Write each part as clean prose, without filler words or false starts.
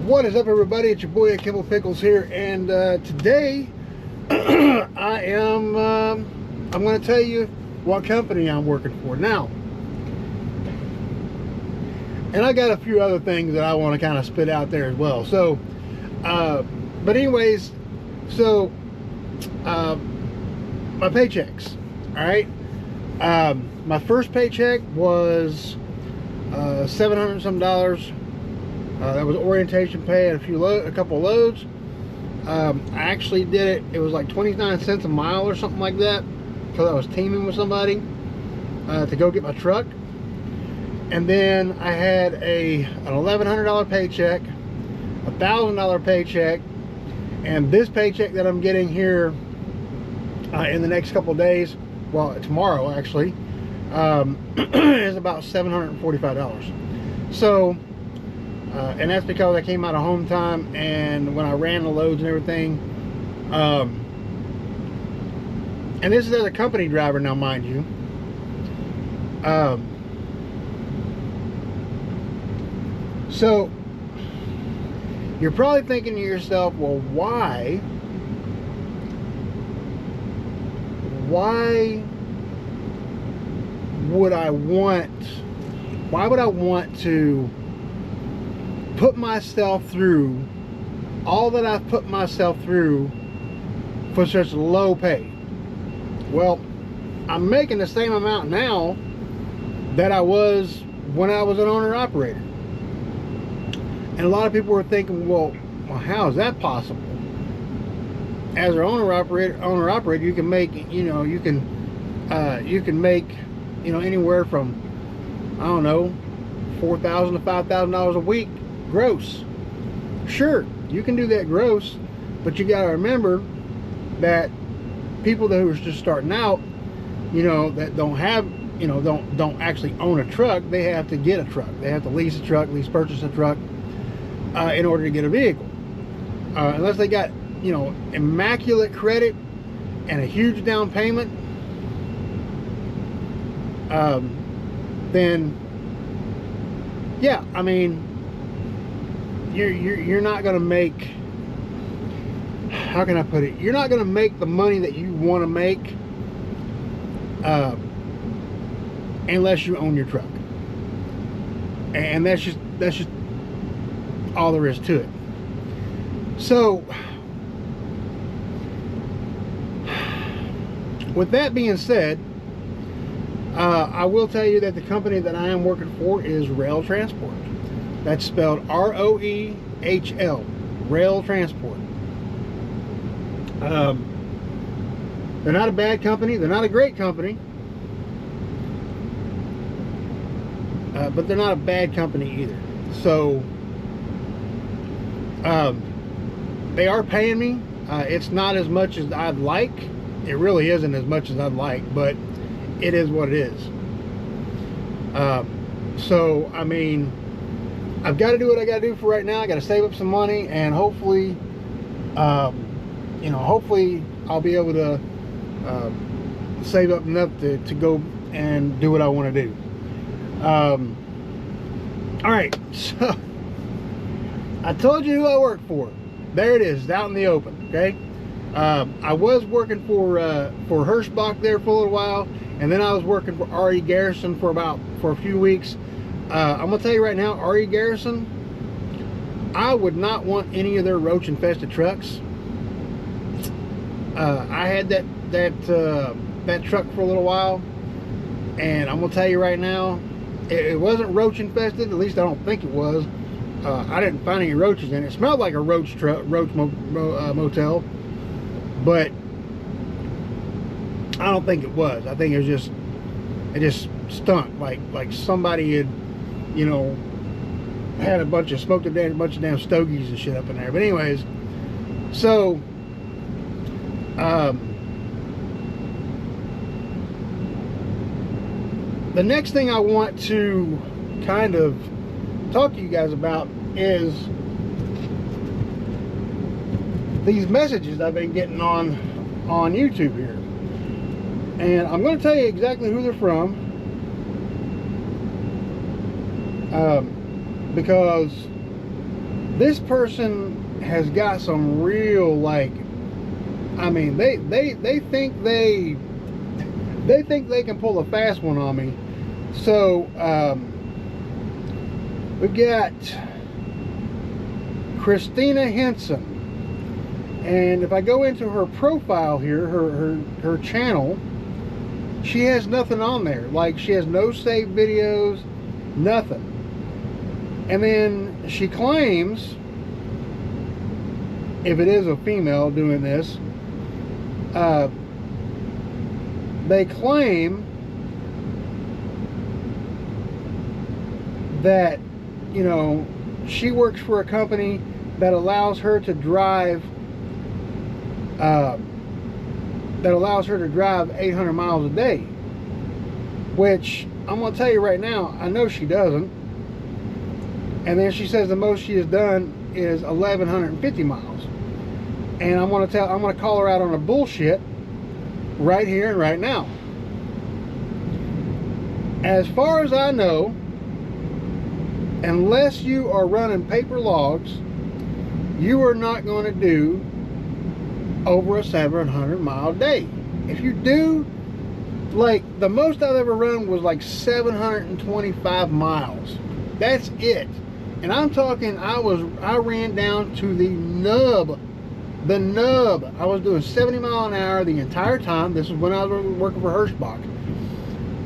What is up, everybody? It's your boy Kimball Pickles here, and today I'm going to tell you what company I'm working for now. And I got a few other things that I want to kind of spit out there as well. So, but anyways, so my paychecks. All right, my first paycheck was $700 and some. That was orientation pay and a couple of loads. I actually did it. It was like 29 cents a mile or something like that, because I was teaming with somebody to go get my truck. And then I had an $1,100 paycheck, a $1,000 paycheck, and this paycheck that I'm getting here in the next couple of days, well, tomorrow actually, is about $745. So. And that's because I came out of home time, and when I ran the loads and everything, and this is as a company driver now, mind you. So you're probably thinking to yourself, well, why would I want to put myself through all that I've put myself through for such low pay? Well, I'm making the same amount now that I was when I was an owner-operator. And a lot of people were thinking, well, how is that possible? As an owner-operator, you can make, you can make, anywhere from, I don't know, $4,000 to $5,000 a week gross. Sure, you can do that gross, but you got to remember that people who are just starting out, that don't have, don't actually own a truck, they have to get a truck. They have to lease a truck, purchase a truck in order to get a vehicle. Unless they got, immaculate credit and a huge down payment, then yeah, I mean, you're not going to make, how can I put it? You're not going to make the money that you want to make unless you own your truck. And that's just all there is to it. So with that being said, I will tell you that the company that I am working for is Rail Transport. That's spelled R-O-E-H-L, Rail Transport. They're not a bad company. They're not a great company. But they're not a bad company either. So, they are paying me. It's not as much as I'd like. It really isn't as much as I'd like, but it is what it is. So, I mean, I've got to do what I got to do for right now. I got to save up some money, and hopefully, hopefully I'll be able to save up enough to go and do what I want to do. All right, so I told you who I work for. There it is, it's out in the open. Okay, I was working for Hirschbach there for a little while, and then I was working for R.E. Garrison for a few weeks. I'm gonna tell you right now, R.E. Garrison, I would not want any of their roach infested trucks. I had that truck for a little while, and I'm gonna tell you right now, it wasn't roach infested. At least I don't think it was. I didn't find any roaches in it. It smelled like a roach motel, but I don't think it was. I think it just stunk like somebody had, had a bunch of smoked a bunch of damn stogies and shit up in there. But anyways, so the next thing I want to kind of talk to you guys about is these messages I've been getting on YouTube here. And I'm going to tell you exactly who they're from, because This person has got some real, like, I mean, they think they think they can pull a fast one on me. So we've got Christina Henson, and if I go into her profile here, her channel, she has nothing on there. Like, she has no saved videos, nothing. And then she claims, if it is a female doing this, they claim that, you know, she works for a company that allows her to drive 800 miles a day, which I'm going to tell you right now, I know she doesn't. And then she says the most she has done is 1,150 miles. And I'm going to call her out on her bullshit right here and right now. As far as I know, unless you are running paper logs, you are not going to do over a 700 mile day. If you do, like, the most I've ever run was like 725 miles. That's it. And I'm talking, I ran down to the nub. The nub. I was doing 70 mile an hour the entire time. This is when I was working for Hirschbach.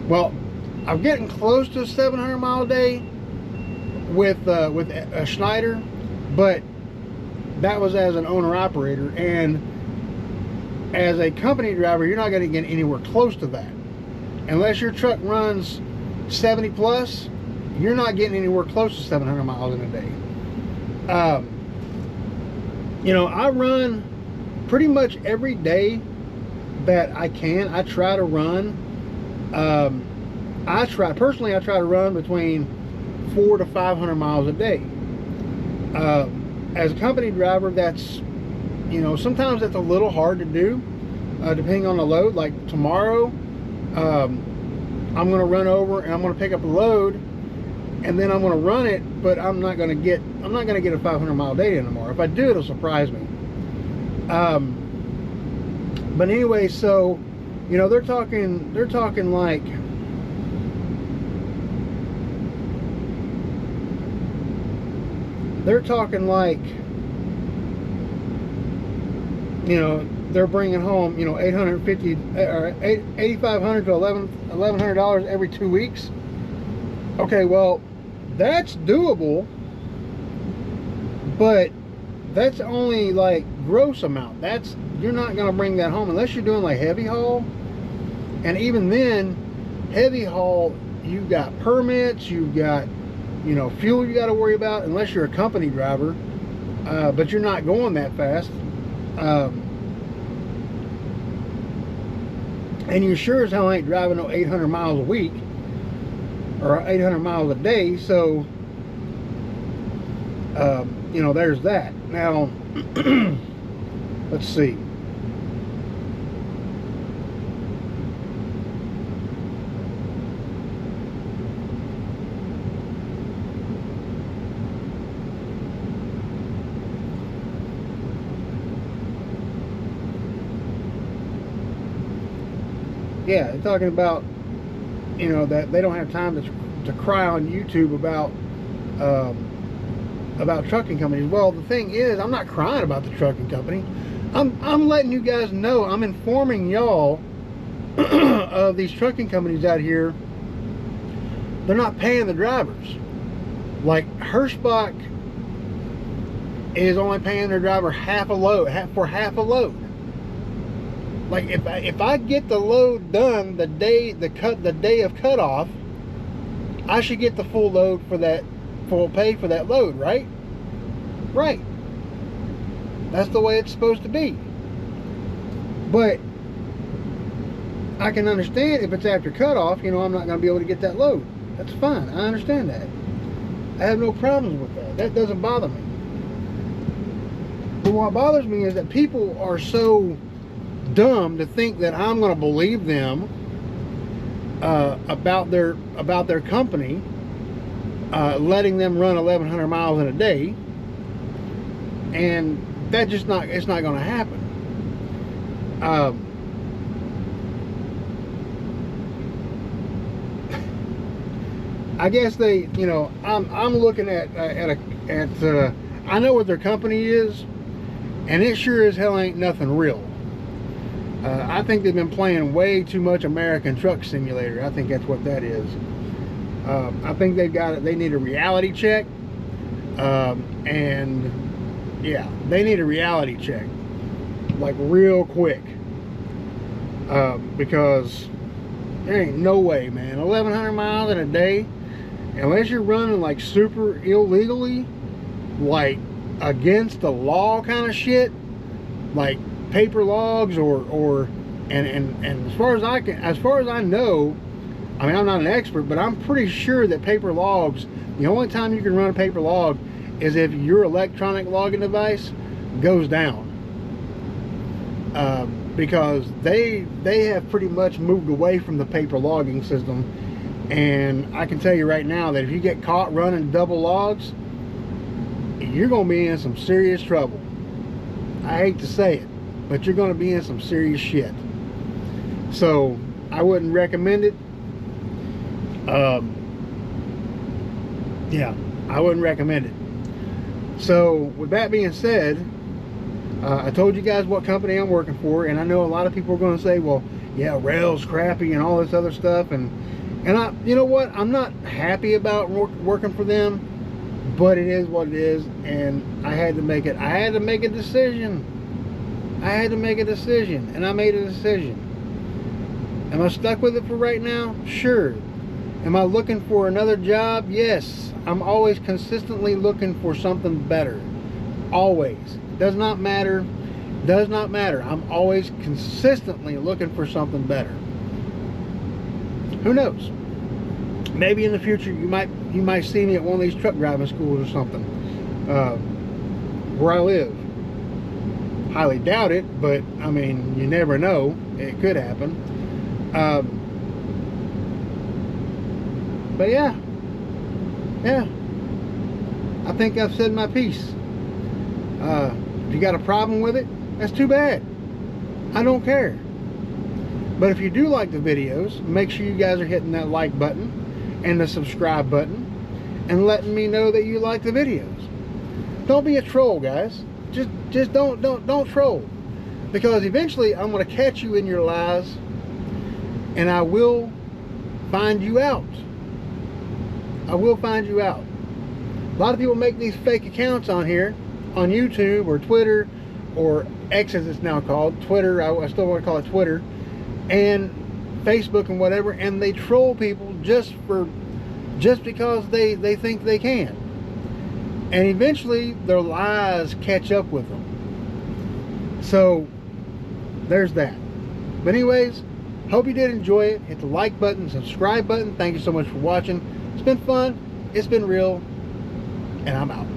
Well, I'm getting close to a 700 mile a day with a Schneider, but that was as an owner-operator, and as a company driver, you're not going to get anywhere close to that. Unless your truck runs 70 plus, you're not getting anywhere close to 700 miles in a day. You know, I run pretty much every day that I can. I try to run. I try to run between 400 to 500 miles a day. As a company driver, that's, you know, sometimes that's a little hard to do, depending on the load. Like tomorrow, I'm going to run over and I'm going to pick up a load, and then I'm going to run it, but I'm not going to get a 500 mile day in tomorrow. If I do, it'll surprise me. But anyway, so, you know, they're talking like, you know, they're bringing home, you know, $850 or $8,500 to $1,100 every 2 weeks. Okay, well, that's doable, but that's only like gross amount. You're not going to bring that home unless you're doing like heavy haul. And even then, heavy haul, you've got permits, you've got, you know, fuel you got to worry about, unless you're a company driver, but you're not going that fast. And you sure as hell ain't driving no 800 miles a week or 800 miles a day. So, you know, there's that. Now, let's see. Yeah, they're talking about, you know, that they don't have time to cry on YouTube about trucking companies. Well, the thing is, I'm not crying about the trucking company. I'm letting you guys know. I'm informing y'all of these trucking companies out here. They're not paying the drivers. Like Hirschbach is only paying their driver half a load, half a load. Like if I get the load done the day of cutoff, I should get the full load for that, full pay for that load, right? Right. That's the way it's supposed to be. But I can understand if it's after cutoff, you know, I'm not going to be able to get that load. That's fine. I understand that. I have no problems with that. That doesn't bother me. But what bothers me is that people are so dumb to think that I'm going to believe them about their company letting them run 1,100 miles in a day, and that just not, it's not going to happen. I guess they, you know, I'm looking at I know what their company is, and it sure as hell ain't nothing real. I think they've been playing way too much American Truck Simulator. I think that's what that is. I think they need a reality check, and yeah, they need a reality check, like real quick, because there ain't no way, man. 1,100 miles in a day, unless you're running like super illegally, like against the law kind of shit, like paper logs and as far as I know, I mean, I'm not an expert, but I'm pretty sure that paper logs, the only time you can run a paper log is if your electronic logging device goes down, because they have pretty much moved away from the paper logging system. And I can tell you right now that if you get caught running double logs, you're going to be in some serious trouble. I hate to say it, but you're going to be in some serious shit. So I wouldn't recommend it. Yeah, I wouldn't recommend it. So with that being said, I told you guys what company I'm working for, and I know a lot of people are going to say, well, yeah, rail's crappy and all this other stuff, and I, you know what, I'm not happy about working for them, but it is what it is, and I had to make it. I had to make a decision. I had to make a decision, and I made a decision. Am I stuck with it for right now? Sure. Am I looking for another job? Yes. I'm always consistently looking for something better. Always. Does not matter. Does not matter. I'm always consistently looking for something better. Who knows? Maybe in the future you might see me at one of these truck driving schools or something, where I live. Highly doubt it, but I mean, you never know. It could happen. But yeah, I think I've said my piece. If you got a problem with it, that's too bad. I don't care. But if you do like the videos, make sure you guys are hitting that like button and the subscribe button and letting me know that you like the videos. Don't be a troll, guys. Just don't troll, because eventually I'm going to catch you in your lies, and I will find you out. I will find you out. A lot of people make these fake accounts on here, on YouTube or Twitter, or X as it's now called, Twitter. I still want to call it Twitter, and Facebook and whatever, and they troll people just because they think they can. And eventually their lies catch up with them. So there's that. But anyways, hope you did enjoy it. Hit the like button, subscribe button. Thank you so much for watching. It's been fun, it's been real, and I'm out.